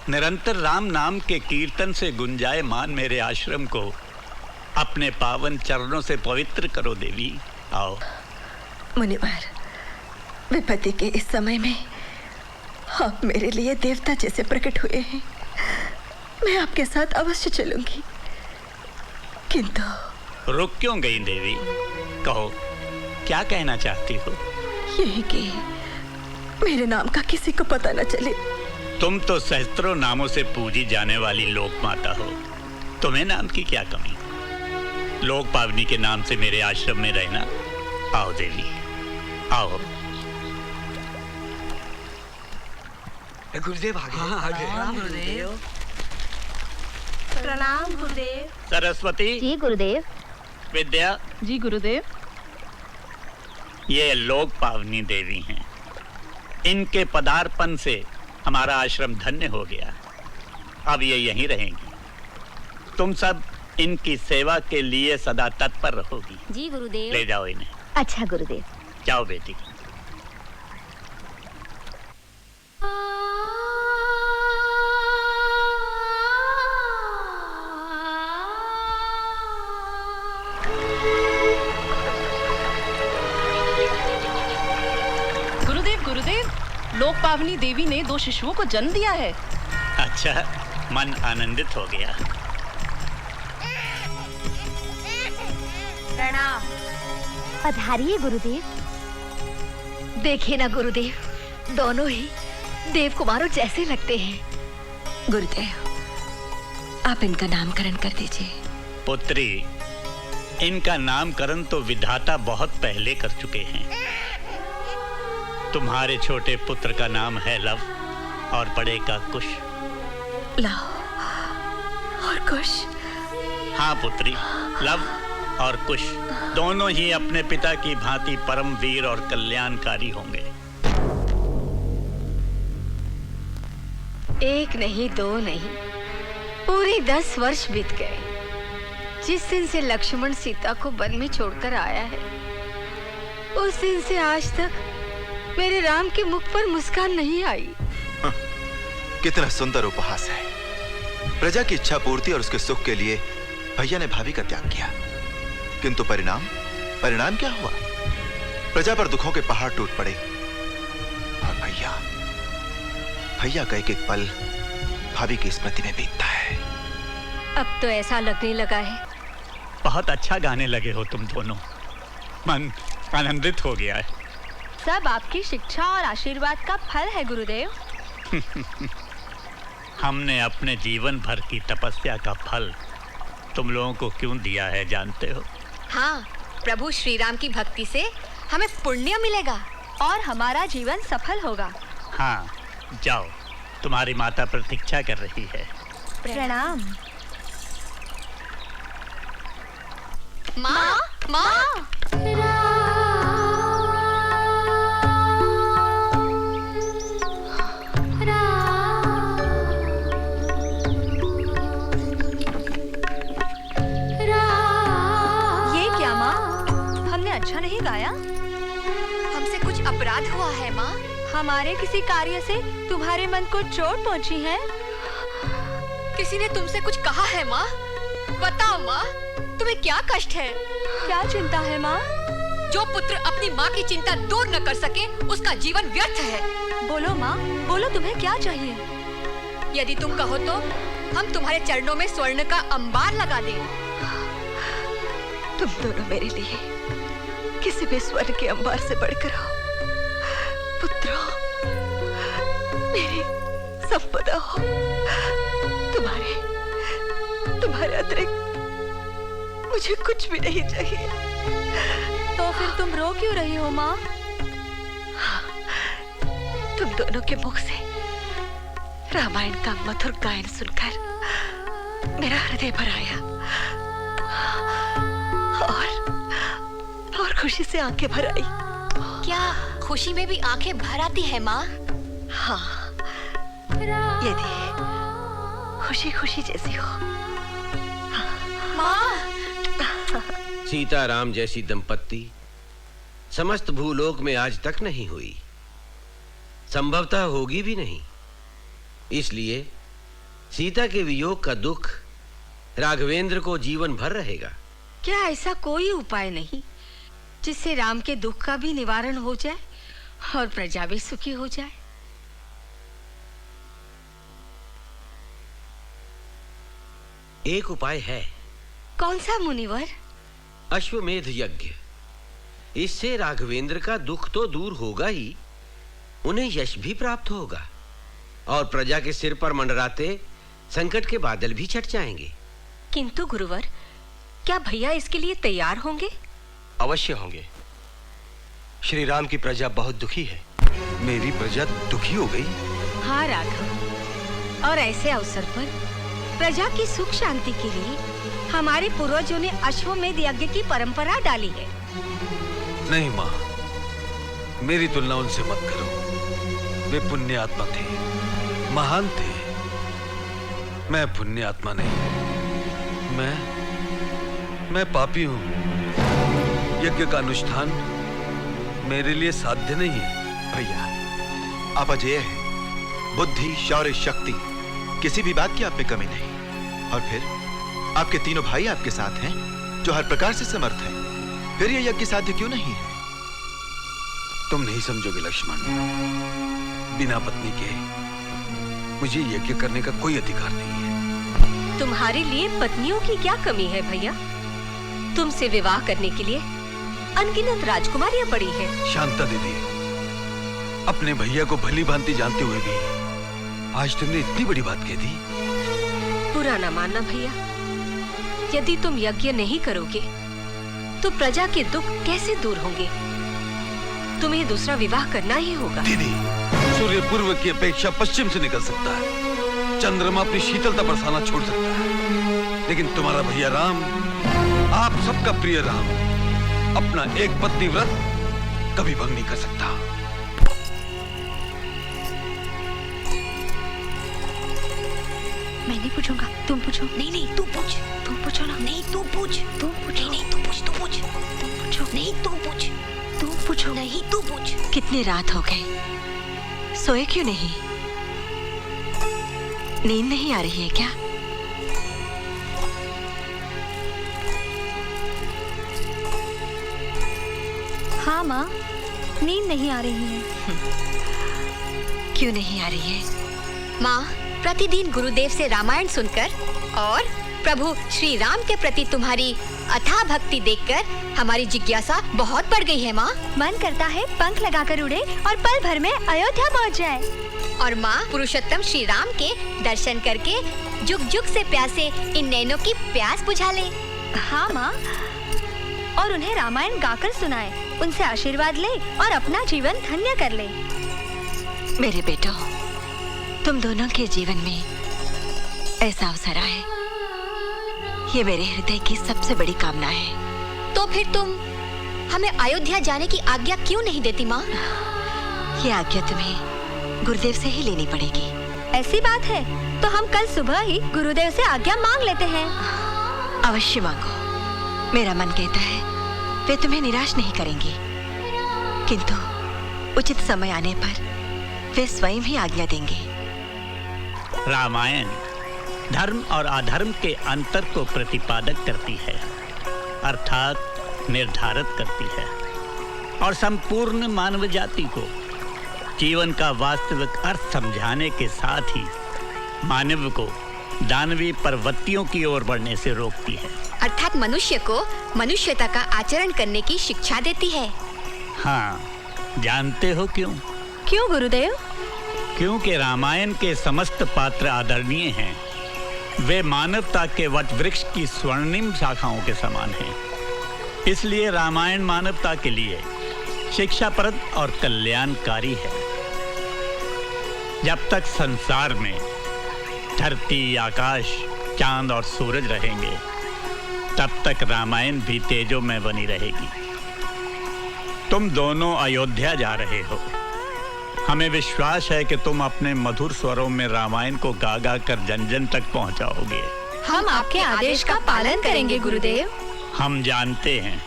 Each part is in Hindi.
निरंतर राम नाम के कीर्तन से गुंजायमान मेरे आश्रम को अपने पावन चरणों से पवित्र करो देवी। आओ। मुनिवर, विपत्ति के इस समय में आप मेरे लिए देवता जैसे प्रकट हुए हैं। मैं आपके साथ अवश्य चलूंगी, किंतु रुक क्यों गई देवी? कहो, क्या कहना चाहती हो? यही कि मेरे नाम का किसी को पता न चले। तुम तो सहस्त्रों नामों से पूजी जाने वाली लोक माता हो, तुम्हें नाम की क्या कमी? लोक पावनी के नाम से मेरे आश्रम में रहना। आओ देवी, आओ। गुरुदेव आ गए। हाँ, आ गए। प्रणाम गुरुदेव। प्रणाम गुरुदेव। सरस्वती। जी गुरुदेव। विद्या। जी गुरुदेव। ये लोक पावनी देवी हैं। इनके पदार्पण से हमारा आश्रम धन्य हो गया। अब ये यहीं रहेंगी। तुम सब इनकी सेवा के लिए सदा तत्पर रहोगी। जी गुरुदेव। ले जाओ इन्हें। अच्छा गुरुदेव। जाओ बेटी। लोक पावनी देवी ने 2 शिशुओं को जन्म दिया है। अच्छा, मन आनंदित हो गया। प्रणाम। पधारिए गुरुदेव। देखिए ना गुरुदेव, दोनों ही देव कुमारों जैसे लगते हैं। गुरुदेव, आप इनका नामकरण कर दीजिए। पुत्री, इनका नामकरण तो विधाता बहुत पहले कर चुके हैं। तुम्हारे छोटे पुत्र का नाम है लव और बड़े का कुश। लव और कुश? हाँ पुत्री, लव और कुश दोनों ही अपने पिता की भांति परम वीर और कल्याणकारी होंगे। 1 नहीं 2 नहीं, पूरे 10 वर्ष बीत गए जिस दिन से लक्ष्मण सीता को वन में छोड़कर आया है। उस दिन से आज तक मेरे राम के मुख पर मुस्कान नहीं आई। कितना सुंदर उपहास है। प्रजा की इच्छा पूर्ति और उसके सुख के लिए भैया ने भाभी का त्याग किया, किंतु परिणाम क्या हुआ? प्रजा पर दुखों के पहाड़ टूट पड़े और भैया का एक एक पल भाभी की स्मृति में बीतता है। अब तो ऐसा लगने लगा है। बहुत अच्छा गाने लगे हो तुम दोनों, मन आनंदित हो गया है। सब आपकी शिक्षा और आशीर्वाद का फल है गुरुदेव। हमने अपने जीवन भर की तपस्या का फल तुम लोगों को क्यों दिया है जानते हो? हाँ, प्रभु श्री राम की भक्ति से हमें पुण्य मिलेगा और हमारा जीवन सफल होगा। हाँ, जाओ, तुम्हारी माता प्रतीक्षा कर रही है। प्रणाम। माँ, माँ। अच्छा नहीं गाया? हमसे कुछ अपराध हुआ है माँ? हमारे किसी कार्य से तुम्हारे मन को चोट पहुँची है? किसी ने तुमसे कुछ कहा है माँ? बताओ माँ, तुम्हें क्या कष्ट है? क्या चिंता है माँ? जो पुत्र अपनी माँ की चिंता दूर न कर सके, उसका जीवन व्यर्थ है। बोलो माँ, बोलो, तुम्हें क्या चाहिए? यदि तुम कहो तो हम तुम्हारे चरणों में स्वर्ण का अंबार लगा दें। तुम दोनों मेरे लिए किसी भी स्वर्ण के अंबार से बढ़कर हो। पुत्रों, मेरी संपदा हो। तुम्हारे अतिरिक्त मुझे कुछ भी नहीं चाहिए। तो फिर तुम रो क्यों रही हो माँ? तुम दोनों के मुख से रामायण का मधुर गायन सुनकर मेरा हृदय भर आया और खुशी से आंखें भर आई। क्या खुशी में भी आंखें भर आती है माँ? हाँ, यदि खुशी खुशी जैसी हो। माँ। सीताराम जैसी दंपत्ति समस्त भूलोक में आज तक नहीं हुई, संभवतः होगी भी नहीं। इसलिए सीता के वियोग का दुख राघवेंद्र को जीवन भर रहेगा। क्या ऐसा कोई उपाय नहीं जिससे राम के दुख का भी निवारण हो जाए और प्रजा भी सुखी हो जाए? एक उपाय है। कौन सा मुनिवर? अश्वमेध यज्ञ। इससे राघवेंद्र का दुख तो दूर होगा ही, उन्हें यश भी प्राप्त होगा और प्रजा के सिर पर मंडराते संकट के बादल भी छट जाएंगे। किंतु गुरुवर, क्या भैया इसके लिए तैयार होंगे? अवश्य होंगे। श्री राम की प्रजा बहुत दुखी है। मेरी प्रजा दुखी हो गई? हाँ राघव, और ऐसे अवसर पर प्रजा की सुख शांति के लिए हमारे पूर्वजों ने अश्वमेध यज्ञ की परंपरा डाली है। नहीं माँ, मेरी तुलना उनसे मत करो। वे पुण्य आत्मा थे, महान थे। मैं पुण्य आत्मा नहीं, मैं पापी हूँ। यज्ञ का अनुष्ठान मेरे लिए साध्य नहीं है। भैया, आप अजेय हैं। बुद्धि, शौर्य, शक्ति, किसी भी बात की आप में कमी नहीं। और फिर आपके तीनों भाई आपके साथ हैं जो हर प्रकार से समर्थ हैं। फिर यह यज्ञ साध्य क्यों नहीं है? तुम नहीं समझोगे लक्ष्मण। बिना पत्नी के मुझे यज्ञ करने का कोई अधिकार नहीं है। तुम्हारे लिए पत्नियों की क्या कमी है भैया? तुमसे विवाह करने के लिए अनगिनत राजकुमारियां पड़ी हैं। शांता दीदी, अपने भैया को भली भांति जानते हुए भी आज तुमने इतनी बड़ी बात कह दी। बुरा ना मानना भैया, यदि तुम यज्ञ नहीं करोगे तो प्रजा के दुख कैसे दूर होंगे? तुम्हें दूसरा विवाह करना ही होगा। दीदी, सूर्य पूर्व की अपेक्षा पश्चिम से निकल सकता है, चंद्रमा अपनी शीतलता बरसाना छोड़ सकता है, लेकिन तुम्हारा भैया राम, आप सबका प्रिय राम, अपना एक पत्नी व्रत कभी भंग नहीं कर सकता। मैं नहीं पूछूंगा, तुम पूछो। नहीं, तू पूछ। तुम पूछो ना। नहीं, तू पूछ। तुम पूछो। नहीं, तू पूछ। तू पूछ। तुम पूछो। नहीं, तू पूछ। तुम पूछो। नहीं, तू पूछ। कितनी रात हो गई, सोए क्यों नहीं? नींद नहीं आ रही है क्या? हाँ माँ, नींद नहीं आ रही है। क्यों नहीं आ रही है? माँ, प्रतिदिन गुरुदेव से रामायण सुनकर और प्रभु श्री राम के प्रति तुम्हारी अथाह भक्ति देखकर हमारी जिज्ञासा बहुत बढ़ गई है माँ। मन करता है पंख लगाकर उड़े और पल भर में अयोध्या पहुँच जाए। और माँ, पुरुषोत्तम श्री राम के दर्शन करके जुग जुग से प्यासे इन नैनों की प्यास बुझा ले। हाँ माँ, और उन्हें रामायण गाकर सुनाए, उनसे आशीर्वाद ले और अपना जीवन धन्य कर ले। मेरे बेटो, तुम दोनों के जीवन में ऐसा अवसर आए, ये मेरे हृदय की सबसे बड़ी कामना है। तो फिर तुम हमें अयोध्या जाने की आज्ञा क्यों नहीं देती माँ? ये आज्ञा तुम्हें गुरुदेव से ही लेनी पड़ेगी। ऐसी बात है तो हम कल सुबह ही गुरुदेव से आज्ञा मांग लेते हैं। अवश्य मांगो। मेरा मन कहता है वे तुम्हें निराश नहीं करेंगे, किंतु उचित समय आने पर वे स्वयं ही आज्ञा देंगे। रामायण धर्म और अधर्म के अंतर को प्रतिपादक करती है, अर्थात निर्धारित करती है, और संपूर्ण मानव जाति को जीवन का वास्तविक अर्थ समझाने के साथ ही मानव को दानवीय प्रवृत्तियों की ओर बढ़ने से रोकती है। अर्थात मनुष्य को मनुष्यता का आचरण करने की शिक्षा देती है। हाँ, जानते हो क्यों? क्यों गुरुदेव? क्योंकि रामायण के समस्त पात्र आदरणीय हैं। वे मानवता के वट वृक्ष की स्वर्णिम शाखाओं के समान हैं। इसलिए रामायण मानवता के लिए शिक्षाप्रद और कल्याणकारी है। जब तक संसार में धरती, आकाश, चांद और सूरज रहेंगे, तब तक रामायण भी तेजों में बनी रहेगी। तुम दोनों अयोध्या जा रहे हो। हमें विश्वास है कि तुम अपने मधुर स्वरों में रामायण को गा गा कर जन जन तक पहुंचाओगे। हम आपके आदेश का पालन करेंगे गुरुदेव। हम जानते हैं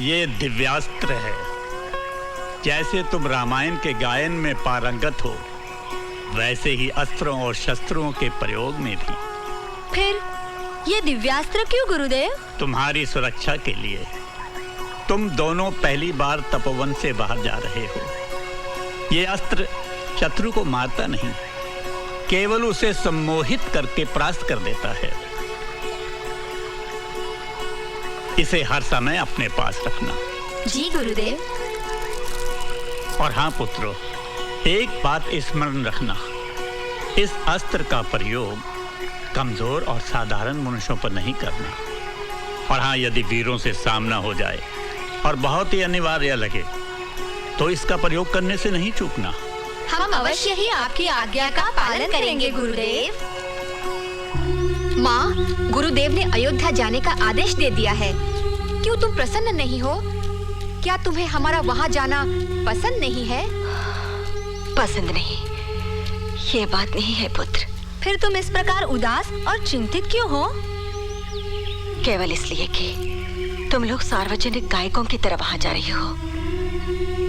ये दिव्यास्त्र है। जैसे तुम रामायण के गायन में पारंगत हो, वैसे ही अस्त्रों और शस्त्रों के प्रयोग में भी। फिर ये दिव्यास्त्र क्यों गुरुदेव? तुम्हारी सुरक्षा के लिए। तुम दोनों पहली बार तपोवन से बाहर जा रहे हो। ये अस्त्र शत्रु को मारता नहीं, केवल उसे सम्मोहित करके परास्त कर देता है। इसे हर समय अपने पास रखना। जी गुरुदेव। और हाँ पुत्रों, एक बात स्मरण रखना, इस अस्त्र का प्रयोग कमजोर और साधारण मनुष्यों पर नहीं करना। और हाँ, यदि वीरों से सामना हो जाए और बहुत ही अनिवार्य लगे तो इसका प्रयोग करने से नहीं चूकना। हम अवश्य ही आपकी आज्ञा का पालन करेंगे गुरुदेव। माँ, गुरुदेव ने अयोध्या जाने का आदेश दे दिया है। क्यों तुम प्रसन्न नहीं हो? क्या तुम्हें हमारा वहाँ जाना पसंद नहीं है? पसंद नहीं, ये बात नहीं है पुत्र। फिर तुम इस प्रकार उदास और चिंतित क्यों हो? केवल इसलिए कि तुम लोग सार्वजनिक गायकों की तरह वहाँ जा रही हो,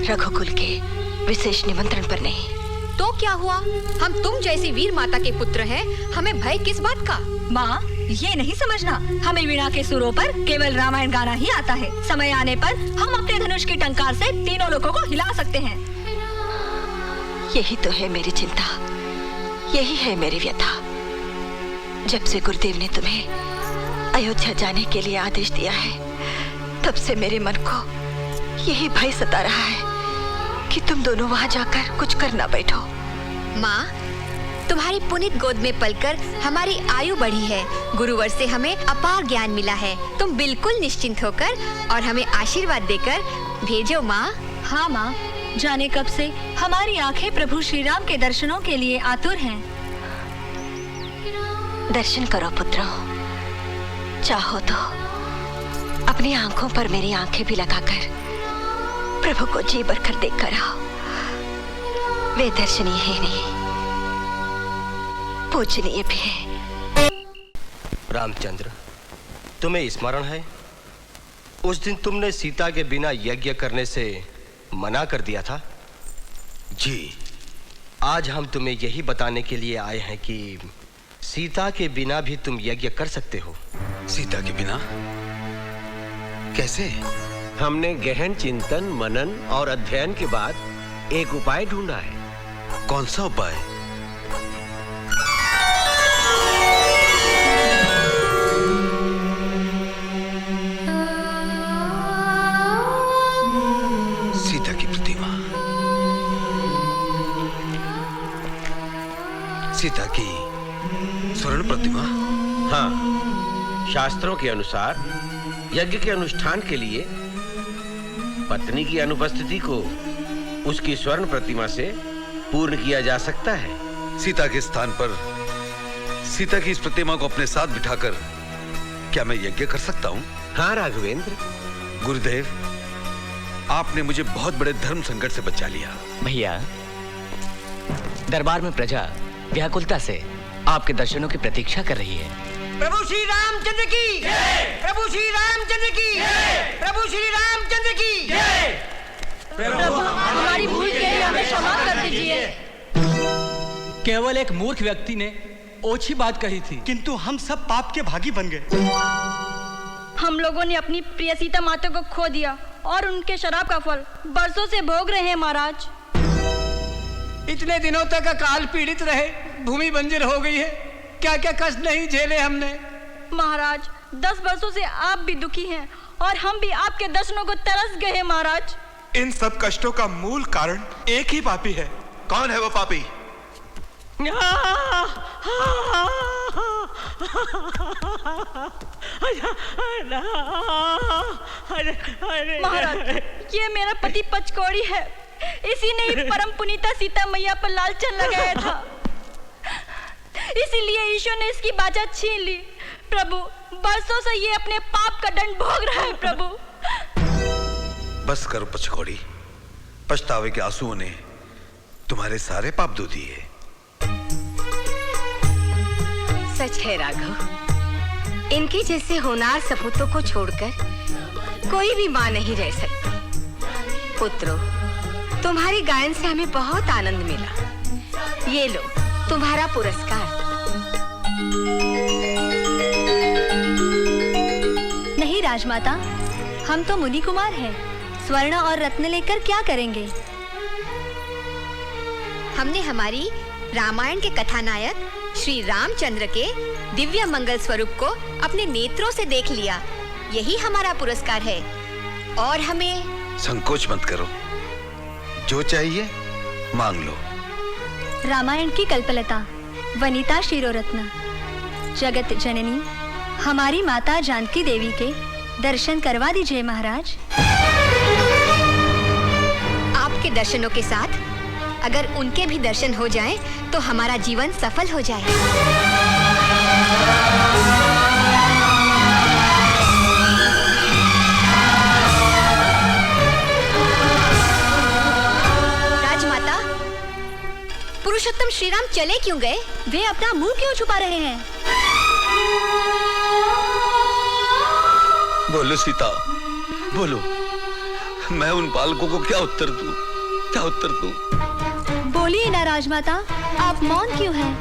रघुकुल के विशेष निमंत्रण पर नहीं। तो क्या हुआ? हम तुम जैसी वीर माता के पुत्र हैं, हमें भय किस बात का? माँ, ये नहीं समझना, हमें वीणा के सुरों पर केवल रामायण गाना ही आता है। समय आने पर हम अपने धनुष की टंकार से तीनों लोगों को हिला सकते हैं। यही तो है मेरी चिंता, यही है मेरी व्यथा। जब से गुरुदेव ने तुम्हें अयोध्या जाने के लिए आदेश दिया है, तब से मेरे मन को यही भय सता रहा है कि तुम दोनों वहाँ जाकर कुछ कर ना बैठो। माँ, तुम्हारी पुनीत गोद में पलकर हमारी आयु बढ़ी है। गुरुवर से हमें अपार ज्ञान मिला है। तुम बिल्कुल निश्चिंत होकर और हमें आशीर्वाद देकर भेजो माँ। हाँ माँ, जाने कब से हमारी आंखें प्रभु श्री राम के दर्शनों के लिए आतुर हैं। दर्शन करो पुत्रों, चाहो तो अपनी आंखों पर मेरी आंखें भी लगाकर प्रभु को जी भरकर देख कर आओ। वे दर्शनीय है नहीं, पूजनीय भी है। रामचंद्र, तुम्हें स्मरण है उस दिन तुमने सीता के बिना यज्ञ करने से मना कर दिया था? जी। आज हम तुम्हें यही बताने के लिए आए हैं कि सीता के बिना भी तुम यज्ञ कर सकते हो। सीता के बिना कैसे? हमने गहन चिंतन, मनन और अध्ययन के बाद एक उपाय ढूंढा है। कौन सा उपाय? सीता की प्रतिमा। सीता की स्वर्ण प्रतिमा? हाँ, शास्त्रों के अनुसार यज्ञ के अनुष्ठान के लिए पत्नी की अनुपस्थिति को उसकी स्वर्ण प्रतिमा से पूर्ण किया जा सकता है। सीता के स्थान पर सीता की इस प्रतिमा को अपने साथ बिठाकर क्या मैं यज्ञ कर सकता हूँ? हाँ राघवेंद्र। गुरुदेव, आपने मुझे बहुत बड़े धर्म संकट से बचा लिया। भैया, दरबार में प्रजा व्याकुलता से आपके दर्शनों की प्रतीक्षा कर रही है। प्रभु श्री रामचंद्र की जय! प्रभु श्री रामचंद्र की जय! प्रभु श्री रामचंद्र की जय! प्रभु, हमारी भूल के लिए हमें क्षमा कर दीजिए। केवल एक मूर्ख व्यक्ति ने ओछी बात कही थी, किंतु हम सब पाप के भागी बन गए। हम लोगों ने अपनी प्रिय सीता माता को खो दिया और उनके शराब का फल बरसों से भोग रहे हैं महाराज। इतने दिनों तक अकाल पीड़ित रहे, भूमि बंजर हो गई है, क्या क्या कष्ट नहीं झेले हमने। महाराज, 10 वर्षों से आप भी दुखी हैं और हम भी आपके दर्शनों को तरस गए हैं महाराज। इन सब कष्टों का मूल कारण एक ही पापी है। कौन है वो पापी? महाराज, ये मेरा पति पचकौड़ी है। इसी ने ही परम पुनीता सीता मैया पर लालचन लगाया था, इसीलिए ईश्वर ने इसकी बाजा छीन ली। प्रभु, बरसों से ये अपने पाप का दंड भोग रहा है। प्रभु, बस करो पचकौड़ी, पछतावे के आंसुओं ने तुम्हारे सारे पाप धो दिए। सच है राघव, इनकी जैसे होनहार सपूतों को छोड़कर कोई भी मां नहीं रह सकती। पुत्रों, तुम्हारी गायन से हमें बहुत आनंद मिला। ये लो, तुम्हारा पुरस्कार। नहीं राजमाता, हम तो मुनि कुमार हैं। स्वर्ण और रत्न लेकर क्या करेंगे? हमने हमारी रामायण के कथानायक श्री रामचंद्र के दिव्य मंगल स्वरूप को अपने नेत्रों से देख लिया, यही हमारा पुरस्कार है। और हमें संकोच मत करो, जो चाहिए मांग लो। रामायण की कल्पलता, वनिता शिरोरत्न, जगत जननी हमारी माता जानकी देवी के दर्शन करवा दीजिए महाराज। आपके दर्शनों के साथ अगर उनके भी दर्शन हो जाएं, तो हमारा जीवन सफल हो जाए। राजमाता, पुरुषोत्तम श्रीराम चले क्यों गए? वे अपना मुंह क्यों छुपा रहे हैं? बोलो सीता, बोलो, मैं उन बालकों को क्या उत्तर दूं? क्या उत्तर दूं? बोलिए ना राजमाता, आप मौन क्यों हैं?